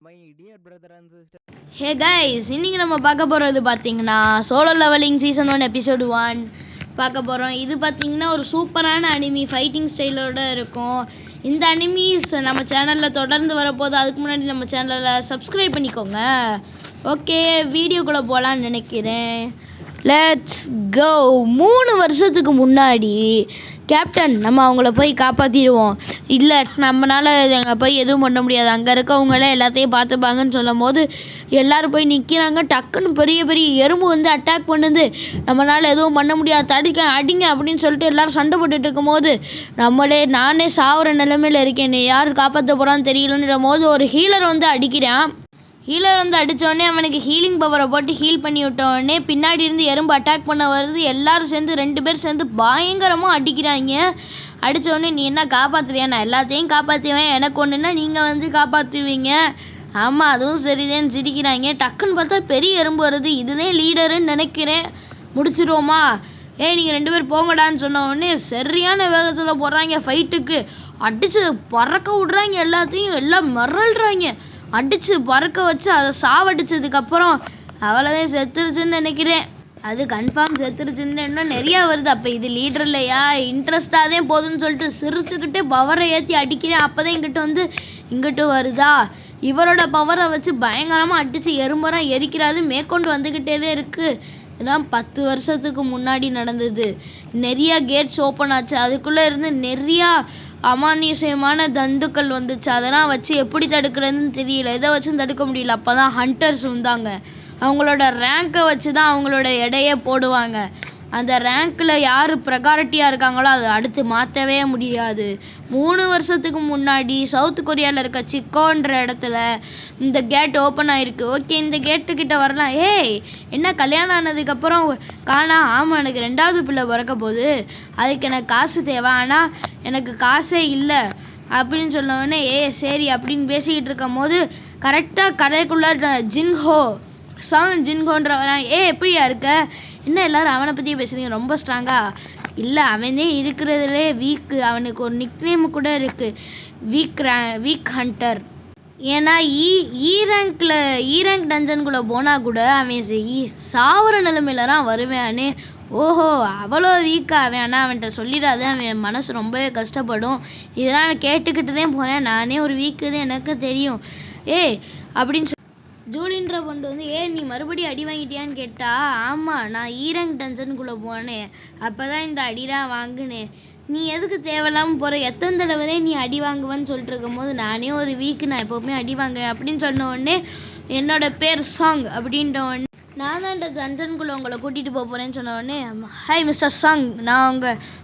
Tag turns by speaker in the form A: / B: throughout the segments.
A: My dear brother and sister.
B: Hey guys, இன்றைக்கி நம்ம பார்க்க போகிறது பார்த்தீங்கன்னா சோலோ லெவலிங் சீசன் 1 எபிசோடு 1 பார்க்க போகிறோம். இது பார்த்தீங்கன்னா ஒரு சூப்பரான அனிமி, ஃபைட்டிங் ஸ்டைலோடு இருக்கும். இந்த அனிமீஸ் நம்ம சேனலில் தொடர்ந்து வரப்போது. அதுக்கு முன்னாடி நம்ம சேனலில் சப்ஸ்கிரைப் பண்ணிக்கோங்க. ஓகே, வீடியோக்குள்ளே போகலான்னு நினைக்கிறேன். Let's go. 3 வருஷத்துக்கு முன்னாடி கேப்டன் நம்ம அவங்கள போய் காப்பாற்றிடுவோம். இல்லை, நம்மளால் அங்கே போய் எதுவும் பண்ண முடியாது, அங்கே இருக்கவங்களே எல்லாத்தையும் பார்த்துப்பாங்கன்னு சொல்லும் போது எல்லோரும் போய் நிற்கிறாங்க. டக்குன்னு பெரிய பெரிய எறும்பு வந்து அட்டாக் பண்ணுது. நம்மளால் எதுவும் பண்ண முடியாது, தடிக்க அடிங்க அப்படின்னு சொல்லிட்டு எல்லோரும் சண்டை போட்டுட்டு இருக்கும்போது நானே சாவுற நிலைமையில் இருக்கேன், யார் காப்பாற்ற போகிறான்னு தெரியலன்ற போது ஒரு ஹீலர் வந்து அடிக்கிறான். ஹீலர் வந்து அடித்தோடனே அவனுக்கு ஹீலிங் பவரை போட்டு ஹீல் பண்ணி விட்டோடனே பின்னாடி இருந்து எறும்பு அட்டாக் பண்ண வருது. எல்லோரும் சேர்ந்து 2 பேர் சேர்ந்து பயங்கரமாக அடிக்கிறாங்க. அடித்தோடனே நீ என்ன காப்பாற்றுறியா? நான் எல்லாத்தையும் காப்பாற்றுவேன், எனக்கு ஒன்றுன்னா நீங்கள் வந்து காப்பாற்றுவீங்க. ஆமாம், அதுவும் சரிதான் சிரிக்கிறாங்க. டக்குன்னு பார்த்தா பெரிய எறும்பு வருது. இதுதான் லீடருன்னு நினைக்கிறேன். முடிச்சிருவோமா? நீங்கள் 2 பேர் போங்கடான்னு சொன்ன உடனே சரியான வேகத்தில் போடுறாங்க ஃபைட்டுக்கு. அடித்து பறக்க விட்றாங்க எல்லாத்தையும், எல்லாம் மிரள்றாங்க. அடித்து பறக்க வச்சு அதை சாவடிச்சதுக்கப்புறம் அவ்வளோதான் செத்துருச்சுன்னு நினைக்கிறேன். அது கன்ஃபார்ம் செத்துருச்சுன்னு இன்னும் நிறையா வருது. அப்போ இது லீடர் இல்லையா, இன்ட்ரெஸ்டாக தான் போதுன்னு சொல்லிட்டு சிரிச்சுக்கிட்டே பவரை ஏற்றி அடிக்கிறேன். அப்போ தான் இங்கிட்டு வருதா. இவரோட பவரை வச்சு பயங்கரமாக அடித்து எறும்பரம் எரிக்கிறாது. மேற்கொண்டு வந்துக்கிட்டே தான் இருக்குது. இதெல்லாம் 10 வருஷத்துக்கு முன்னாடி நடந்தது. நிறையா கேட்ஸ் ஓப்பன் ஆச்சு. அதுக்குள்ளே இருந்து நிறையா அமானுஷ்யமான தந்துக்கள் வந்துச்சு. அதெல்லாம் வச்சு எப்படி தடுக்கிறதுன்னு தெரியல, எதை வச்சும் தடுக்க முடியல. அப்போ தான் ஹண்டர்ஸ் வந்தாங்க. அவங்களோட ரேங்கை வச்சு தான் அவங்களோட எடையே போடுவாங்க. அந்த ரேங்க்கில் யார் ப்ரையாரிட்டியாக இருக்காங்களோ அதை அடுத்து மாற்றவே முடியாது. 3 வருஷத்துக்கு முன்னாடி சவுத் கொரியாவில் இருக்க சிக்கோன்ற இடத்துல இந்த கேட் ஓப்பன் ஆகிருக்கு. ஓகே, இந்த கேட்டுக்கிட்ட வரலாம். ஏய், என்ன கல்யாணம் ஆனதுக்கப்புறம் ஆமாம், எனக்கு 2வது பிள்ளை பிறக்க போகுது, அதுக்கு எனக்கு காசு தேவை, ஆனால் எனக்கு காசே இல்லை அப்படின்னு சொன்னோடனே சரி அப்படின்னு பேசிக்கிட்டு இருக்கும் போது கரெக்டாக கடைக்குள்ளே ஜின்ஹோன்ற வரான். எப்படியா இருக்க? என்ன எல்லோரும் அவனை பற்றி பேசுகிறீங்க, ரொம்ப ஸ்ட்ராங்காக? இல்லை, அவனே இருக்கிறதுலே வீக்கு. அவனுக்கு ஒரு நிக்நேம் கூட இருக்குது, வீக் ஹண்டர். ஏன்னா இ ரேங்க் டஞ்சனுக்குள்ளே போனால் கூட அவன் சாவர நிலைமையில தான் வருவானே. ஓஹோ, அவ்வளோ வீக்காக அவன். ஆனால் அவன்கிட்ட சொல்லிடாத, அவன் மனசு ரொம்பவே கஷ்டப்படும். இதெல்லாம் நான் கேட்டுக்கிட்டு தான் போகிறேன். நானே ஒரு வீக்கு தான், எனக்கு தெரியும். அப்படின்னு ஜூலின்ற பொண்ணு வந்து நீ மறுபடியும் அடி வாங்கிட்டியான்னு கேட்டா, ஆமாம், நான் ரேங்க் டஞ்சனுக்குள்ளே போனேன், அப்போ தான் இந்த அடிலாம் வாங்கினேன். நீ எதுக்கு தேவையில்லாமல் போகிற? எத்தனை தடவை நீ அடி வாங்குவேன்னு சொல்லிட்டு இருக்கும் போது நானே ஒரு வீக்கு, நான் எப்போவுமே அடி வாங்குவேன் அப்படின்னு சொன்ன உடனே என்னோட பேர் சாங் அப்படின்ற உடனே நான் தான் இந்த டஞ்சனுக்குள்ளே உங்களை கூட்டிகிட்டு போகிறேன்னு சொன்ன உடனே ஹாய் மிஸ்டர் சாங், நான்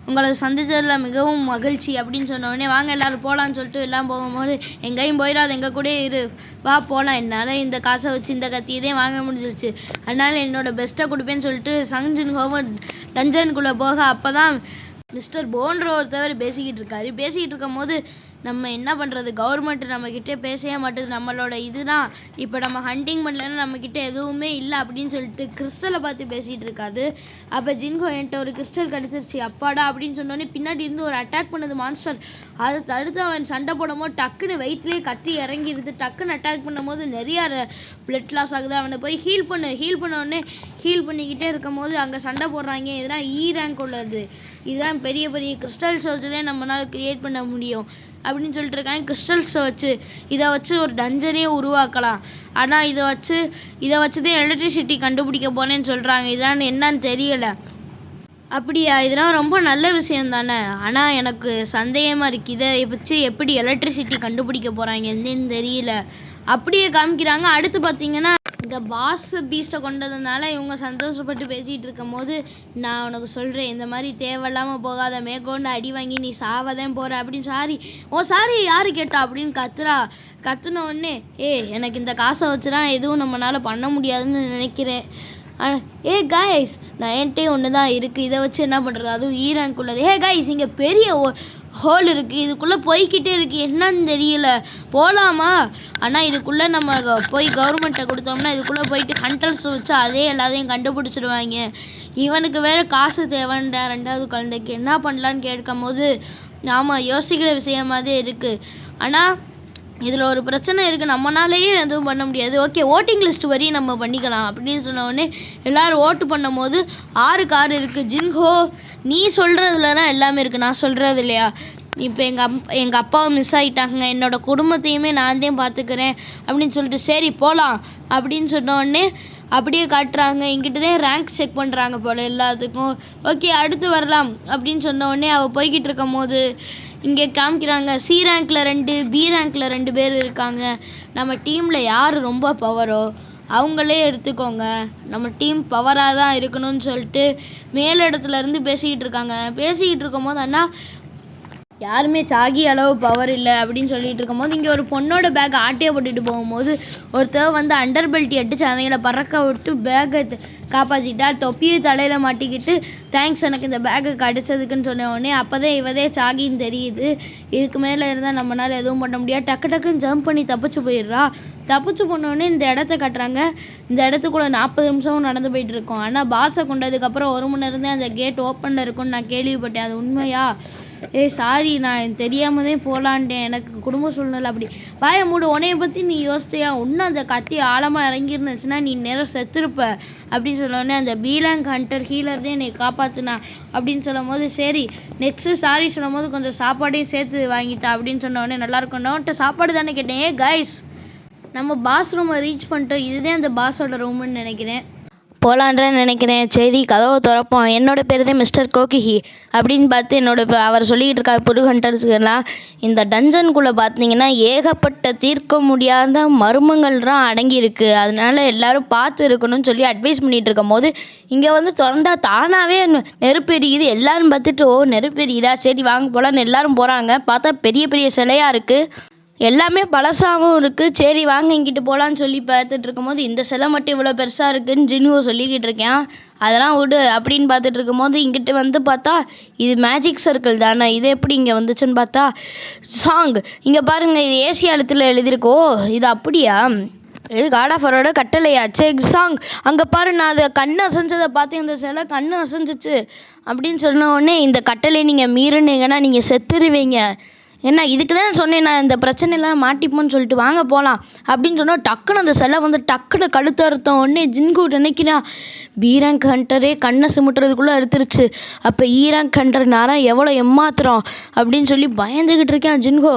B: உங்களை சந்தித்ததில் மிகவும் மகிழ்ச்சி அப்படின்னு சொன்ன உடனே வாங்க எல்லோரும் போகலான்னு சொல்லிட்டு எல்லாம் போகும்போது எங்கேயும் போயிடாது, எங்கள் கூட இரு, வா போகலாம். என்னால் இந்த காசை வச்சு இந்த கத்தியதே வாங்க முடிஞ்சிச்சு, அதனால் என்னோட பெஸ்ட்டை கொடுப்பேன்னு சொல்லிட்டு சங்ஜின் ஹோவர் டஞ்சனுக்குள்ளே போக அப்போ தான் மிஸ்டர் போன்ற ஒருத்தவர் பேசிக்கிட்டு இருக்கும் போது நம்ம என்ன பண்ணுறது, கவர்மெண்ட் நம்மக்கிட்டே பேசவே மாட்டேது, நம்மளோட இதுதான் இப்போ நம்ம ஹண்டிங் பண்ணலன்னா நம்மக்கிட்ட எதுவுமே இல்லை அப்படின்னு சொல்லிட்டு கிறிஸ்டலை பார்த்து பேசிகிட்டு இருக்காது. அப்போ ஜின்ஹோ என்கிட்ட ஒரு கிறிஸ்டல் கிடச்சிருச்சு அப்பாடா அப்படின்னு சொன்னோடனே பின்னாடி இருந்து ஒரு அட்டாக் பண்ணுது மான்ஸ்டர். அதை தடுத்து அவன் சண்டை போடும்போது டக்குன்னு வயிற்றுலேயே கத்தி இறங்கிடுது. டக்குன்னு அட்டாக் பண்ணும்போது நிறையா பிளட் லாஸ் ஆகுது. அவனை போய் ஹீல் பண்ண உடனே ஹீல் பண்ணிக்கிட்டே இருக்கும் போது அங்கே சண்டை போடுறாங்க. இதெல்லாம் ரேங்க் உள்ளது. இதுதான் பெரிய பெரிய கிறிஸ்டல்ஸ் வச்சு தான் நம்மளால் க்ரியேட் பண்ண முடியும் அப்படின்னு சொல்லிட்டு இருக்காங்க. கிறிஸ்டல்ஸை வச்சு இதை வச்சு ஒரு டஞ்சனே உருவாக்கலாம். ஆனால் இதை வச்சு தான் எலக்ட்ரிசிட்டி கண்டுபிடிக்க போனேன்னு சொல்கிறாங்க. இதான் என்னன்னு தெரியலை. அப்படியா? இதெல்லாம் ரொம்ப நல்ல விஷயம் தானே. ஆனால் எனக்கு சந்தேகமாக இருக்குது, இதை வச்சு எப்படி எலக்ட்ரிசிட்டி கண்டுபிடிக்க போகிறாங்கன்னு தெரியல. அப்படியே காமிக்கிறாங்க. அடுத்து பார்த்தீங்கன்னா இந்த பீஸ்ட்டை கொண்டதுனால இவங்க சந்தோஷப்பட்டு பேசிகிட்டு இருக்கும் போது நான் உனக்கு சொல்கிறேன், இந்த மாதிரி தேவையில்லாமல் போகாத, மேற்கொண்டு அடி வாங்கி நீ சாவதான் போகிற அப்படின்னு. சாரி யார் கேட்டா அப்படின்னு கத்துன உடனே எனக்கு இந்த காசை வச்சுலாம் எதுவும் நம்மளால் பண்ண முடியாதுன்னு நினைக்கிறேன். காய்ஸ், நான் என்கிட்டே ஒன்று தான் இருக்குது, இதை வச்சு என்ன பண்ணுறது, அதுவும் ரேங்க் உள்ளது. காய்ஸ், இங்கே பெரிய ஹோல் இருக்குது, இதுக்குள்ளே போய்கிட்டே இருக்குது, என்னன்னு தெரியல, போகலாமா? ஆனால் இதுக்குள்ளே நம்ம போய் கவர்மெண்ட்டை கொடுத்தோம்னா இதுக்குள்ளே போயிட்டு ஹண்டர்ஸ் வச்சு அதே எல்லாத்தையும் கண்டுபிடிச்சிடுவாங்க. இவனுக்கு வேறு காசு தேவைன்ற 2வது குழந்தைக்கு என்ன பண்ணலான்னு கேட்கும் போது ஆமாம், யோசிக்கிற விஷயமாதே இருக்குது. ஆனால் இதில் ஒரு பிரச்சனை இருக்குது, நம்மளாலேயே எதுவும் பண்ண முடியாது. ஓகே, ஓட்டிங் லிஸ்ட் வரையும் நம்ம பண்ணிக்கலாம் அப்படின்னு சொன்னோடனே எல்லோரும் ஓட்டு பண்ணும் போது 6 கார் இருக்குது. ஜின்ஹோ, நீ சொல்கிறதுல தான் எல்லாமே இருக்குது, நான் சொல்கிறது இல்லையா? இப்போ எங்கள் அப்பாவை மிஸ் ஆகிட்டாங்க, என்னோடய குடும்பத்தையுமே நான் தான் பார்த்துக்கிறேன் அப்படின்னு சொல்லிட்டு சரி போகலாம் அப்படின்னு சொன்னோடனே அப்படியே காட்டுறாங்க. இங்கிட்ட தான் ரேங்க் செக் பண்ணுறாங்க போல் எல்லாத்துக்கும். ஓகே, அடுத்து வரலாம் அப்படின்னு சொன்னோடனே அவள் போய்கிட்டு இருக்கும் போது இங்கே காமிக்கிறாங்க சி ரேங்க்கில் 2, பி ரேங்க்கில் 2 பேர் இருக்காங்க. நம்ம டீமில் யார் ரொம்ப பவரோ அவங்களே எடுத்துக்கோங்க, நம்ம டீம் பவராக தான் இருக்கணும்னு சொல்லிட்டு மேலிடத்துலேருந்து பேசிக்கிட்டு இருக்காங்க. பேசிக்கிட்டு இருக்கும்போது அண்ணா யாருமே சாகி அளவு பவர் இல்லை அப்படின்னு சொல்லிட்டு இருக்கும்போது இங்கே ஒரு பொண்ணோட பேக் ஆட்டையை போட்டுட்டு போகும்போது ஒருத்தர் வந்து அண்டர் பெல்ட் அடிச்சு அவங்கள பறக்க விட்டு பேக்கை காப்பாற்றிட்டா. தொப்பியை தலையில் மாட்டிக்கிட்டு தேங்க்ஸ் எனக்கு இந்த பேக்கை கடிச்சதுக்குன்னு சொன்ன உடனே அப்போ தான் இவதே சாகின்னு தெரியுது. இதுக்கு மேலே இருந்தால் நம்மளால் எதுவும் பண்ண முடியாது. டக்குன்னு ஜம்ப் பண்ணி தப்பிச்சு போயிடுறா. தப்பிச்சு போனோடனே இந்த இடத்த கட்டுறாங்க. இந்த இடத்துக்குள்ளே 40 நிமிஷமும் நடந்து போயிட்டு இருக்கோம். ஆனால் பாஸை கொண்டதுக்கப்புறம் 1 மணி நேரம் தான் அந்த கேட் ஓப்பனில் இருக்கும்னு நான் கேள்விப்பட்டேன். அது உண்மையா? சாரி, நான் தெரியாமலே போகலான்ட்டேன், எனக்கு குடும்ப சூழ்நிலை அப்படி. வாயை மூடு, உன்னைய பற்றி நீ யோசித்தியா? இன்னும் அந்த கத்தி ஆழமாக இறங்கிருந்துச்சுன்னா நீ நேரம் செத்துருப்ப அப்படின்னு சொன்னோடனே அந்த பீலாங் ஹண்டர் ஹீலர் தான் என்னை காப்பாற்றினா அப்படின்னு சொல்லும் போது சரி நெக்ஸ்ட்டு சாரி சொல்லும் போது கொஞ்சம் சாப்பாடையும் சேர்த்து வாங்கிட்டா அப்படின்னு சொன்னோடனே நல்லாயிருக்கும். நோட்ட சாப்பாடு தானே கேட்டேன். கைஸ், நம்ம பாஸ் ரூமை ரீச் பண்ணிட்டோம். இதுதான் அந்த பாஸோட ரூமுன்னு நினைக்கிறேன். போகலான்றேன்னு நினைக்கிறேன். சரி, கதவை திறப்போம். என்னோட பேர் தான் மிஸ்டர் கோகிஹி அப்படின்னு பார்த்து அவர் சொல்லிக்கிட்டு இருக்கார் புது ஹண்டர்ஸுக்கெல்லாம். இந்த டஞ்சனுக்குள்ளே பார்த்தீங்கன்னா ஏகப்பட்ட தீர்க்க முடியாத மர்மங்கள்லாம் அடங்கியிருக்கு, அதனால எல்லோரும் பார்த்து இருக்கணும்னு சொல்லி அட்வைஸ் பண்ணிகிட்டு இருக்கும் போது இங்கே வந்து திறந்தா தானாகவே நெருப்பு எரியுது. எல்லோரும் பார்த்துட்டு ஓ நெருப்பு எரியுதா, சரி வாங்க போகலான்னு எல்லோரும் போகிறாங்க. பார்த்தா பெரிய பெரிய சிலையாக இருக்குது, எல்லாமே பழசாகவும் இருக்குது. சரி வாங்க இங்கிட்டு போகலான்னு சொல்லி பார்த்துட்டு இருக்கும்போது இந்த சிலை மட்டும் இவ்வளோ பெருசாக இருக்குதுன்னு ஜின்ஹோ சொல்லிக்கிட்டு இருக்கேன். அதெல்லாம் விடு அப்படின்னு பார்த்துட்டு இருக்கும்போது இங்கிட்டு வந்து பார்த்தா இது மேஜிக் சர்க்கிள் தானே, இது எப்படி இங்கே வந்துச்சுன்னு பார்த்தா சாங் இங்கே பாருங்கள், இது ஏசியா எழுத்தில் எழுதியிருக்கோ, இது அப்படியா? இது காட் ஆஃப் வாரோட கட்டளையா? சரி சாங் அங்கே பாரு, நான் அதை கண்ணு அசைஞ்சதை பார்த்து இந்த சிலை கண்ணு அசைஞ்சிச்சு அப்படின்னு சொன்ன உடனே இந்த கட்டளை நீங்கள் மீறினீங்கன்னா நீங்கள் செத்துருவீங்க. ஏன்னா இதுக்கு தான் சொன்னேன், நான் இந்த பிரச்சனையெல்லாம் மாட்டிப்போன்னு சொல்லிட்டு வாங்க போகலாம் அப்படின்னு சொன்னால் டக்குன்னு அந்த சிலை வந்து டக்குன்னு கழுத்து அறுத்த உடனே ஜின்ஹோ நினைக்கிறா பி ரேங்க் ஹண்டரே கண்ணை சிமிட்டுறதுக்குள்ளே எடுத்துருச்சு. அப்போ இ ரேங்க் ஹண்டர் நேரம் எவ்வளோ ஏமாத்துறோம் அப்படின்னு சொல்லி பயந்துக்கிட்டு இருக்கேன் ஜின்ஹோ.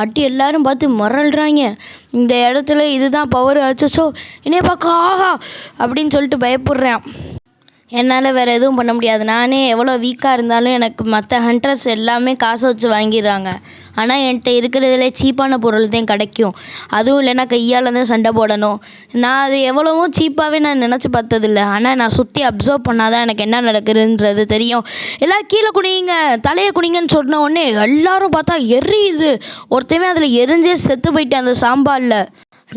B: அட்டி எல்லாரும் பார்த்து மறல்றாங்க. இந்த இடத்துல இதுதான் பவர் அச்சோ என்னைய பார்க்க ஆஹா அப்படின்னு சொல்லிட்டு பயப்படுறேன். என்னால் வேறு எதுவும் பண்ண முடியாது. நானே எவ்வளோ வீக்காக இருந்தாலும் எனக்கு மற்ற ஹண்டர்ஸ் எல்லாமே காசை வச்சு வாங்கிடுறாங்க. ஆனால் என்கிட்ட இருக்கிறதுலே சீப்பான பொருள் தான் கிடைக்கும். அதுவும் இல்லைன்னா கையால் தான் சண்டை போடணும். நான் அது எவ்வளவோ சீப்பாகவே நான் நினச்சி பார்த்ததில்ல. ஆனால் நான் சுற்றி அப்சர்வ் பண்ணால் தான் எனக்கு என்ன நடக்குதுன்றது தெரியும். எல்லோரும் கீழே குனிங்க, தலையை குனிங்கன்னு சொன்ன உடனே எல்லோரும் பார்த்தா எரியுது. ஒருத்தமே அதில் எரிஞ்சே செத்து போயிட்டேன் அந்த சாம்பாரில்.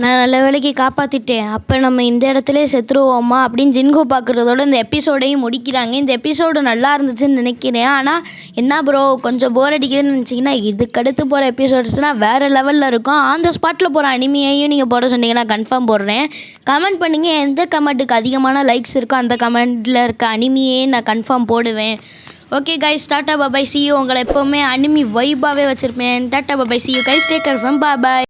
B: நான் நல்ல வேலைக்கு காப்பாற்றிட்டேன். அப்போ நம்ம இந்த இடத்துல செத்துருவோமா அப்படின்னு ஜின்ஹோ பார்க்குறதோட இந்த எபிசோடையும் முடிக்கிறாங்க. இந்த எபிசோடு நல்லா இருந்துச்சுன்னு நினைக்கிறேன். ஆனால் என்ன ப்ரோ கொஞ்சம் போர் அடிக்குதுன்னு நினச்சிங்கன்னா இதுக்கடுத்து போகிற எபிசோட்ஸ்னால் வேறு லெவலில் இருக்கும். அந்த ஸ்பாட்டில் போகிற அனிமையையும் நீங்கள் போட சொன்னீங்கன்னா கன்ஃபார்ம் போடுறேன். கமெண்ட் பண்ணுங்கள், எந்த கமெண்ட்டுக்கு அதிகமான லைக்ஸ் இருக்கோ அந்த கமெண்ட்டில் இருக்க அனிமையே நான் கன்ஃபார்ம் போடுவேன். Okay guys, tata bye bye, see you. உங்களை எப்போவுமே அனிமி வைபாகவே வச்சுருப்பேன். Tata bye bye, see you guys, take care from bye.